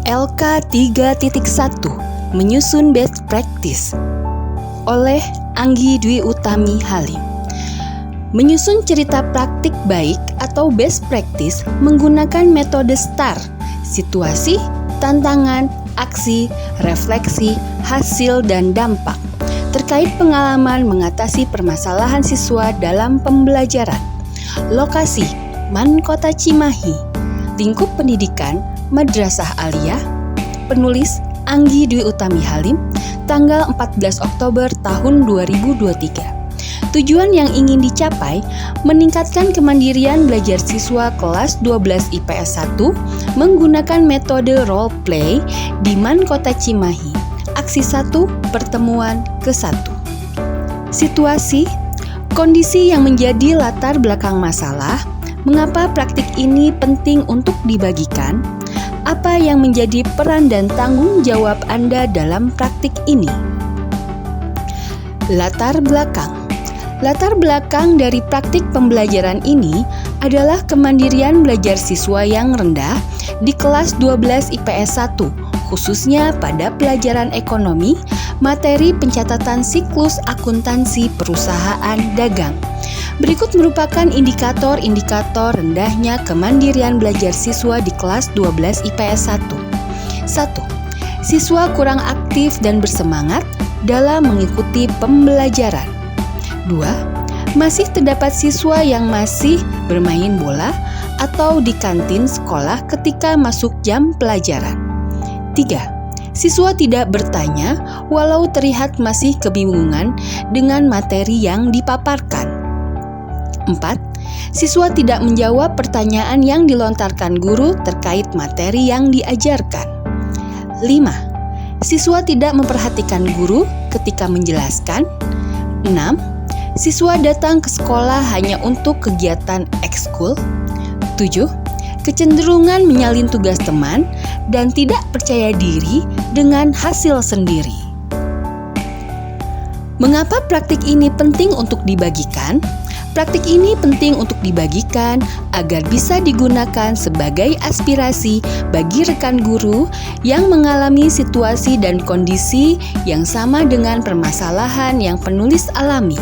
LK 3.1 Menyusun Best Practice oleh Anggi Dwi Utami Halim. Menyusun cerita praktik baik atau best practice menggunakan metode STAR, situasi, tantangan, aksi, refleksi, hasil, dan dampak terkait pengalaman mengatasi permasalahan siswa dalam pembelajaran. Lokasi, MAN Kota Cimahi. Lingkup pendidikan, Madrasah Aliyah. Penulis, Anggi Dwi Utami Halim. Tanggal 14 Oktober tahun 2023. Tujuan yang ingin dicapai, meningkatkan kemandirian belajar siswa kelas 12 IPS 1 menggunakan metode role play di MAN Kota Cimahi. Aksi 1, pertemuan ke-1. Situasi, kondisi yang menjadi latar belakang masalah, mengapa praktik ini penting untuk dibagikan, apa yang menjadi peran dan tanggung jawab Anda dalam praktik ini. Latar belakang. Latar belakang dari praktik pembelajaran ini adalah kemandirian belajar siswa yang rendah di kelas 12 IPS 1, khususnya pada pelajaran ekonomi, materi pencatatan siklus akuntansi perusahaan dagang. Berikut merupakan indikator-indikator rendahnya kemandirian belajar siswa di kelas 12 IPS 1. 1. Siswa kurang aktif dan bersemangat dalam mengikuti pembelajaran. 2. Masih terdapat siswa yang masih bermain bola atau di kantin sekolah ketika masuk jam pelajaran. 3. Siswa tidak bertanya walau terlihat masih kebingungan dengan materi yang dipaparkan. 4. Siswa tidak menjawab pertanyaan yang dilontarkan guru terkait materi yang diajarkan. 5. Siswa tidak memperhatikan guru ketika menjelaskan. 6. Siswa datang ke sekolah hanya untuk kegiatan ekskul. 7. Kecenderungan menyalin tugas teman dan tidak percaya diri dengan hasil sendiri. Mengapa praktik ini penting untuk dibagikan? Praktik ini penting untuk dibagikan agar bisa digunakan sebagai aspirasi bagi rekan guru yang mengalami situasi dan kondisi yang sama dengan permasalahan yang penulis alami,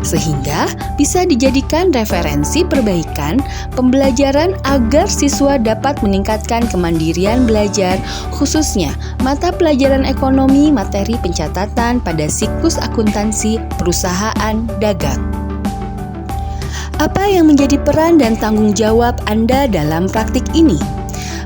sehingga bisa dijadikan referensi perbaikan pembelajaran agar siswa dapat meningkatkan kemandirian belajar, khususnya mata pelajaran ekonomi, materi pencatatan pada siklus akuntansi perusahaan dagang. Apa yang menjadi peran dan tanggung jawab Anda dalam praktik ini?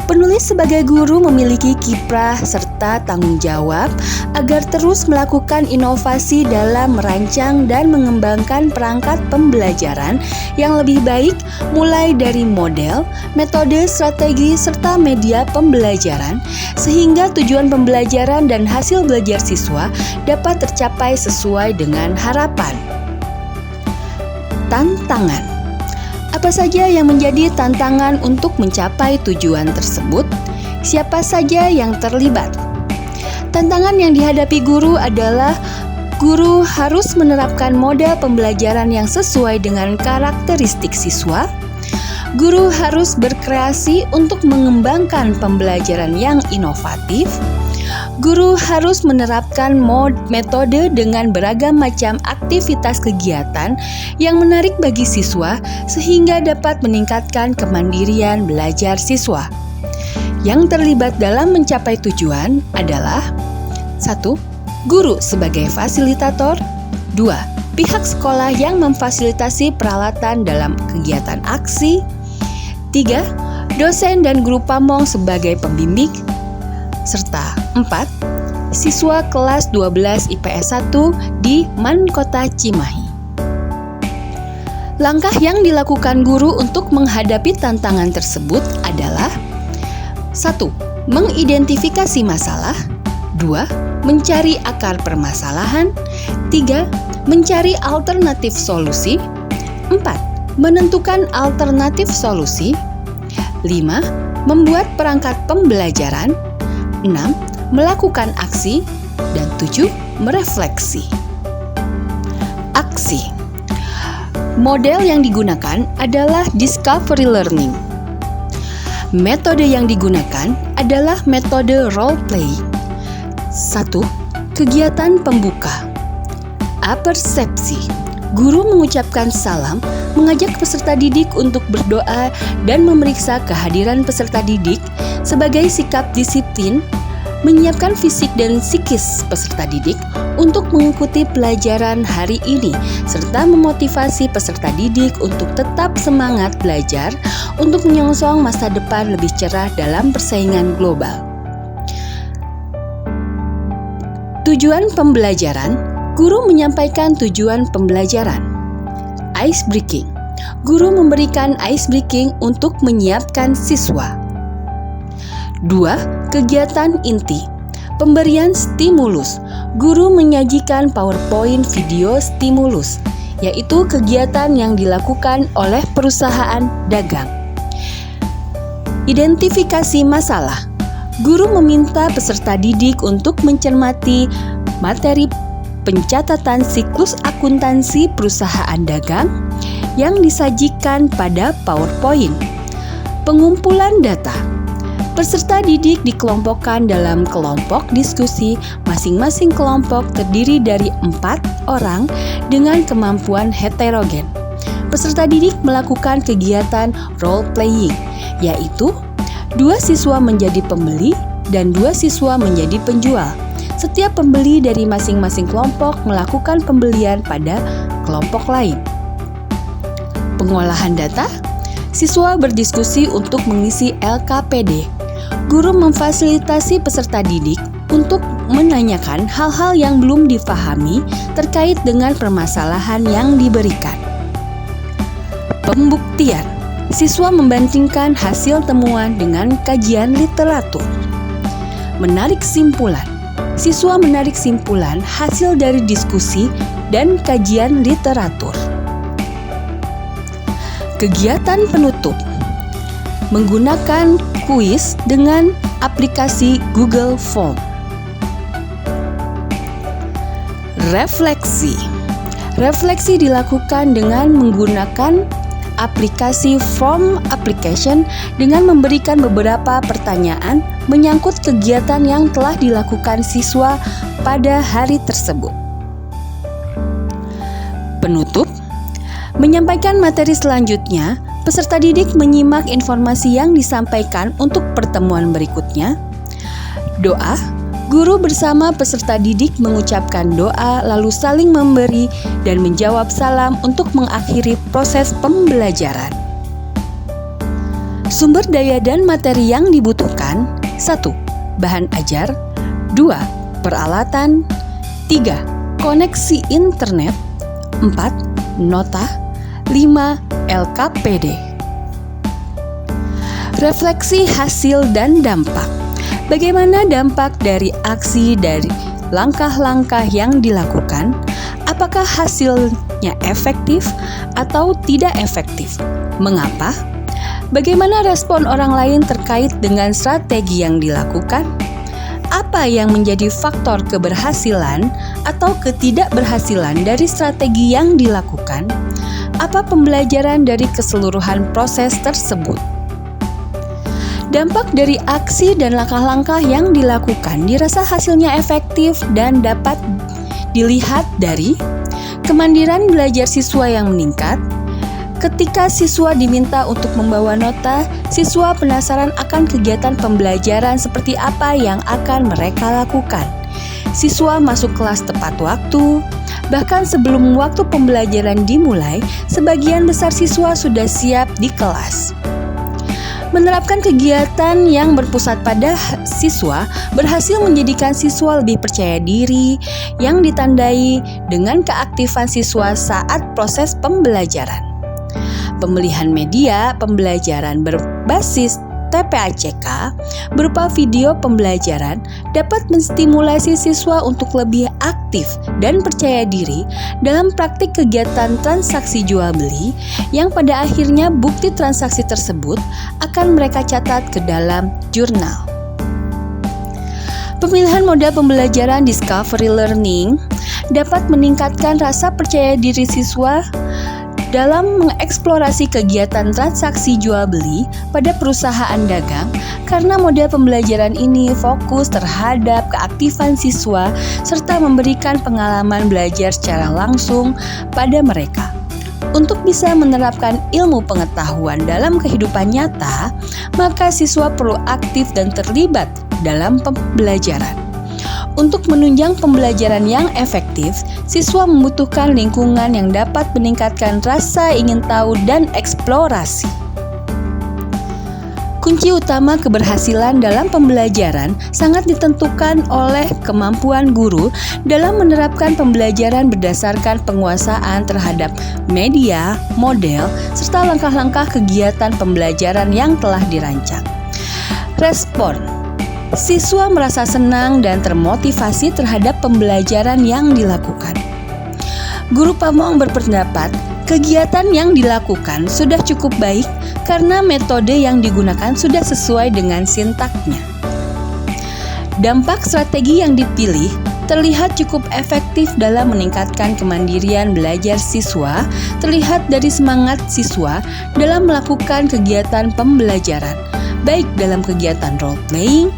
Penulis sebagai guru memiliki kiprah serta tanggung jawab agar terus melakukan inovasi dalam merancang dan mengembangkan perangkat pembelajaran yang lebih baik, mulai dari model, metode, strategi, serta media pembelajaran, sehingga tujuan pembelajaran dan hasil belajar siswa dapat tercapai sesuai dengan harapan. Tantangan. Apa saja yang menjadi tantangan untuk mencapai tujuan tersebut? Siapa saja yang terlibat? Tantangan yang dihadapi guru adalah guru harus menerapkan model pembelajaran yang sesuai dengan karakteristik siswa. Guru harus berkreasi untuk mengembangkan pembelajaran yang inovatif. Guru harus menerapkan metode dengan beragam macam aktivitas kegiatan yang menarik bagi siswa sehingga dapat meningkatkan kemandirian belajar siswa. Yang terlibat dalam mencapai tujuan adalah 1. Guru sebagai fasilitator. 2. Pihak sekolah yang memfasilitasi peralatan dalam kegiatan aksi. 3. Dosen dan guru pamong sebagai pembimbing. Serta 4. Siswa kelas 12 IPS 1 di MAN Kota Cimahi. Langkah yang dilakukan guru untuk menghadapi tantangan tersebut adalah 1. Mengidentifikasi masalah. 2. Mencari akar permasalahan. 3. Mencari alternatif solusi. 4. Menentukan alternatif solusi. 5. Membuat perangkat pembelajaran. 6. Melakukan aksi. Dan 7. Merefleksi. Aksi. Model yang digunakan adalah discovery learning. Metode yang digunakan adalah metode role play. 1. Kegiatan pembuka. Apersepsi. Guru mengucapkan salam, mengajak peserta didik untuk berdoa dan memeriksa kehadiran peserta didik sebagai sikap disiplin, menyiapkan fisik dan psikis peserta didik untuk mengikuti pelajaran hari ini, serta memotivasi peserta didik untuk tetap semangat belajar untuk menyongsong masa depan lebih cerah dalam persaingan global. Tujuan pembelajaran. Guru menyampaikan tujuan pembelajaran. Ice breaking. Guru memberikan ice breaking untuk menyiapkan siswa. 2. Kegiatan inti. Pemberian stimulus. Guru menyajikan PowerPoint video stimulus, yaitu kegiatan yang dilakukan oleh perusahaan dagang. Identifikasi masalah. Guru meminta peserta didik untuk mencermati materi pencatatan siklus akuntansi perusahaan dagang yang disajikan pada PowerPoint. Pengumpulan data. Peserta didik dikelompokkan dalam kelompok diskusi. Masing-masing kelompok terdiri dari 4 orang dengan kemampuan heterogen. Peserta didik melakukan kegiatan role playing, yaitu 2 siswa menjadi pembeli dan 2 siswa menjadi penjual. Setiap pembeli dari masing-masing kelompok melakukan pembelian pada kelompok lain. Pengolahan data. Siswa berdiskusi untuk mengisi LKPD. Guru memfasilitasi peserta didik untuk menanyakan hal-hal yang belum difahami terkait dengan permasalahan yang diberikan. Pembuktian. Siswa membandingkan hasil temuan dengan kajian literatur. Menarik simpulan. Siswa menarik simpulan hasil dari diskusi dan kajian literatur. Kegiatan penutup. Menggunakan kuis dengan aplikasi Google Form. Refleksi. Refleksi dilakukan dengan menggunakan aplikasi Form Application dengan memberikan beberapa pertanyaan menyangkut kegiatan yang telah dilakukan siswa pada hari tersebut. Penutup. Menyampaikan materi selanjutnya, peserta didik menyimak informasi yang disampaikan untuk pertemuan berikutnya. Doa. Guru bersama peserta didik mengucapkan doa lalu saling memberi dan menjawab salam untuk mengakhiri proses pembelajaran. Sumber daya dan materi yang dibutuhkan. 1. Bahan ajar. 2. Peralatan. 3. Koneksi internet. 4. Nota. 5. LKPD. Refleksi hasil dan dampak. Bagaimana dampak dari aksi dari langkah-langkah yang dilakukan? Apakah hasilnya efektif atau tidak efektif? Mengapa? Bagaimana respon orang lain terkait dengan strategi yang dilakukan? Apa yang menjadi faktor keberhasilan atau ketidakberhasilan dari strategi yang dilakukan? Apa pembelajaran dari keseluruhan proses tersebut? Dampak dari aksi dan langkah-langkah yang dilakukan dirasa hasilnya efektif dan dapat dilihat dari kemandirian belajar siswa yang meningkat. Ketika siswa diminta untuk membawa nota, siswa penasaran akan kegiatan pembelajaran seperti apa yang akan mereka lakukan. Siswa masuk kelas tepat waktu, bahkan sebelum waktu pembelajaran dimulai, sebagian besar siswa sudah siap di kelas. Menerapkan kegiatan yang berpusat pada siswa berhasil menjadikan siswa lebih percaya diri yang ditandai dengan keaktifan siswa saat proses pembelajaran. Pemilihan media pembelajaran berbasis TPACK berupa video pembelajaran dapat menstimulasi siswa untuk lebih aktif dan percaya diri dalam praktik kegiatan transaksi jual beli yang pada akhirnya bukti transaksi tersebut akan mereka catat ke dalam jurnal. Pemilihan model pembelajaran discovery learning dapat meningkatkan rasa percaya diri siswa dalam mengeksplorasi kegiatan transaksi jual beli pada perusahaan dagang karena model pembelajaran ini fokus terhadap keaktifan siswa serta memberikan pengalaman belajar secara langsung pada mereka. Untuk bisa menerapkan ilmu pengetahuan dalam kehidupan nyata, maka siswa perlu aktif dan terlibat dalam pembelajaran. Untuk menunjang pembelajaran yang efektif, siswa membutuhkan lingkungan yang dapat meningkatkan rasa ingin tahu dan eksplorasi. Kunci utama keberhasilan dalam pembelajaran sangat ditentukan oleh kemampuan guru dalam menerapkan pembelajaran berdasarkan penguasaan terhadap media, model, serta langkah-langkah kegiatan pembelajaran yang telah dirancang. Respon: siswa merasa senang dan termotivasi terhadap pembelajaran yang dilakukan. Guru Pamong berpendapat, kegiatan yang dilakukan sudah cukup baik karena metode yang digunakan sudah sesuai dengan sintaknya. Dampak strategi yang dipilih terlihat cukup efektif dalam meningkatkan kemandirian belajar siswa, terlihat dari semangat siswa dalam melakukan kegiatan pembelajaran, baik dalam kegiatan role playing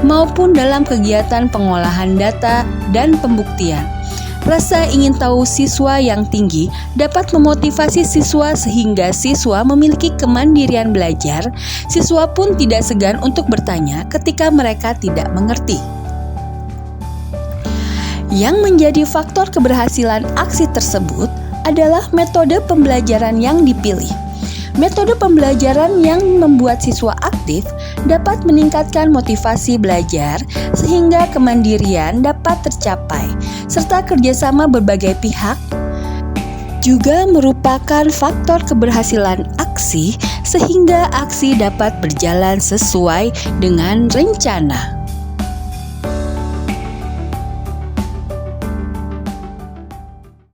maupun dalam kegiatan pengolahan data dan pembuktian. Rasa ingin tahu siswa yang tinggi dapat memotivasi siswa sehingga siswa memiliki kemandirian belajar. Siswa pun tidak segan untuk bertanya ketika mereka tidak mengerti. Yang menjadi faktor keberhasilan aksi tersebut adalah metode pembelajaran yang dipilih. Metode pembelajaran yang membuat siswa aktif dapat meningkatkan motivasi belajar sehingga kemandirian dapat tercapai, serta kerjasama berbagai pihak juga merupakan faktor keberhasilan aksi sehingga aksi dapat berjalan sesuai dengan rencana.